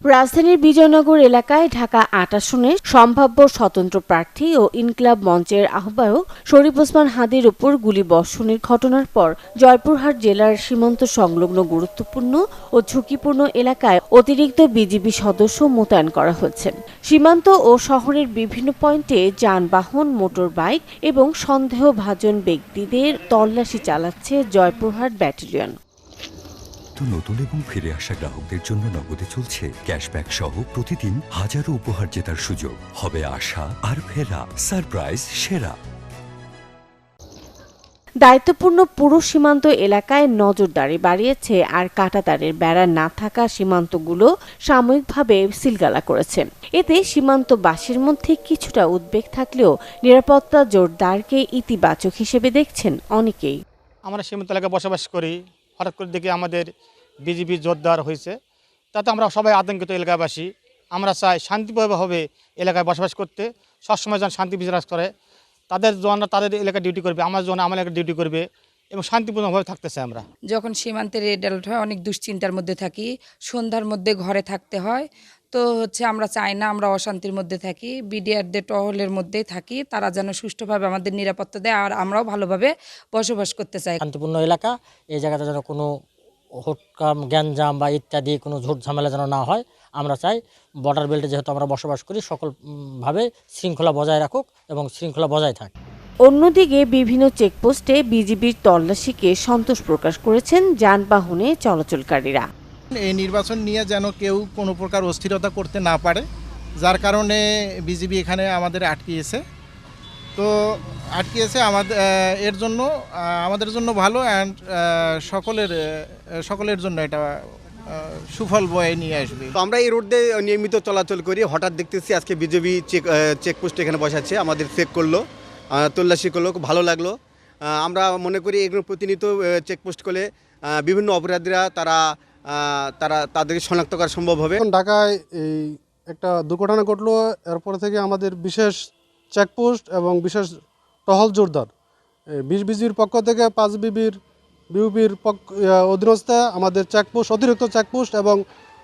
রাজধানীর বিজয়নগর এলাকায় ঢাকা ৮ আসনের সম্ভাব্য স্বতন্ত্র প্রার্থী ও ইনকিলাব মঞ্চের আহ্বায়ক শরীফ ওসমান হাদীর উপর গুলিবর্ষণের ঘটনার পর জয়পুরহাট জেলার সীমান্ত সংলগ্ন গুরুত্বপূর্ণ ও ঝুঁকিপূর্ণ এলাকায় অতিরিক্ত বিজিবি সদস্য মোতায়েন করা হয়েছে। সীমান্ত ও শহরের বিভিন্ন পয়েন্টে যানবাহন, মোটর বাইক এবং সন্দেহভাজন ব্যক্তিদের তল্লাশি চালাচ্ছে জয়পুরহাট ব্যাটালিয়ন। নতুন এবং ফিরে আসা গ্রাহকদের জন্য নগদে চলছে ক্যাশব্যাক সহ প্রতিদিন হাজারো উপহার জেতার সুযোগ। হবে আশা আর ফেরা, সারপ্রাইজ সেরা। দায়িত্বপূর্ণ পুরো সীমান্ত এলাকায় নজরদারি বাড়িয়েছে আর কাঁটাতারের বেড়া না থাকা সীমান্তগুলো সাময়িকভাবে সিলগালা করেছে। এতে সীমান্তবাসীর মধ্যে কিছুটা উদ্বেগ থাকলেও নিরাপত্তা জোরদারকে ইতিবাচক হিসেবে দেখছেন অনেকেই। আমরা সীমান্ত এলাকায় বসবাস করি, হঠাৎ করে দেখি আমাদের বিজিবি জোরদার হয়েছে, তাতে আমরা সবাই আতঙ্কিত এলাকাবাসী। আমরা চাই শান্তিপূর্ণভাবে এলাকায় বসবাস করতে, সবসময় যেন শান্তি বিরাজ করে। তাদের জওয়ানরা তাদের এলাকায় ডিউটি করবে, আমার জওয়ান আমার এলাকায় ডিউটি করবে এবং শান্তিপূর্ণভাবে থাকতে চাই আমরা। যখন সীমান্তে রেড অ্যালার্ট হয় অনেক দুশ্চিন্তার মধ্যে থাকি, সন্ধ্যার মধ্যে ঘরে থাকতে হয়। তো আমরা চাই না আমরা অশান্তির মধ্যে থাকি, বিডিআরদের টহলের মধ্যেই থাকি, তারা যেন সুষ্ঠুভাবে আমাদের নিরাপত্তা দেয় আর আমরাও ভালোভাবে বসবাস করতে চাই। শান্তিপূর্ণ এলাকা, এই জায়গাতে যেন কোনো হুটকাম, গ্যাঞ্জাম বা ইত্যাদি কোনো ঝুট ঝামেলা যেন না হয়। আমরা চাই বর্ডার বেল্টে যেহেতু আমরা বসবাস করি, সকলভাবে শৃঙ্খলা বজায় রাখুক এবং শৃঙ্খলা বজায় থাক। অন্যদিকে বিভিন্ন চেকপোস্টে বিজিবির তল্লাশিকে সন্তোষ প্রকাশ করেছেন যানবাহনে চলাচলকারীরা। এই নির্বাচন নিয়ে যেন কেউ কোনো প্রকার অস্থিরতা করতে না পারে, যার কারণে বিজিবি এখানে আমাদের আটকিয়েছে। তো আটকিয়েছে আমাদের, এর জন্য আমাদের জন্য ভালো অ্যান্ড সকলের জন্য এটা সুফল বয়ে নিয়ে আসবে। তো আমরা এই রোড দিয়ে নিয়মিত চলাচল করি, হঠাৎ দেখতেছি আজকে বিজেপি চেকপোস্ট এখানে বসাচ্ছে, আমাদের চেক করলো, তল্লাশি করলো, খুব ভালো লাগলো। আমরা মনে করি এগুলো প্রতিনিয়ত চেকপোস্ট করলে বিভিন্ন অপরাধীরা তাদেরকে শনাক্ত করা সম্ভব হবে। ঢাকায় এই একটা দুর্ঘটনা ঘটলো, এরপর থেকে আমাদের বিশেষ চেকপোস্ট এবং বিশেষ টহল জোরদার। 20 বিজিবির পক্ষ থেকে 5 বিউপির অধীনস্থ আমাদের চেকপোস্ট, অতিরিক্ত চেকপোস্ট এবং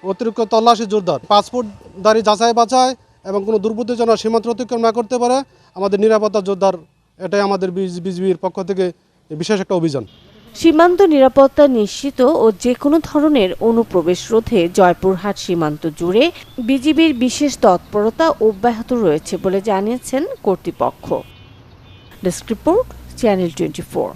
অতিরিক্ত তল্লাশি জোরদার। পাসপোর্টধারী যাচাই বাছাই এবং কোনো দুর্বৃত্ত যেন সীমান্ত অতিক্রম না করতে পারে, আমাদের নিরাপত্তা জোরদার। এটাই আমাদের বিজিবির পক্ষ থেকে বিশেষ একটা অভিযান। সীমান্ত নিরাপত্তা নিশ্চিত ও যে কোনো ধরনের অনুপ্রবেশ রোধে জয়পুরহাট সীমান্ত জুড়ে বিজিবির বিশেষ তৎপরতা অব্যাহত রয়েছে বলে জানিয়েছেন কর্তৃপক্ষ। Desk report, channel 24।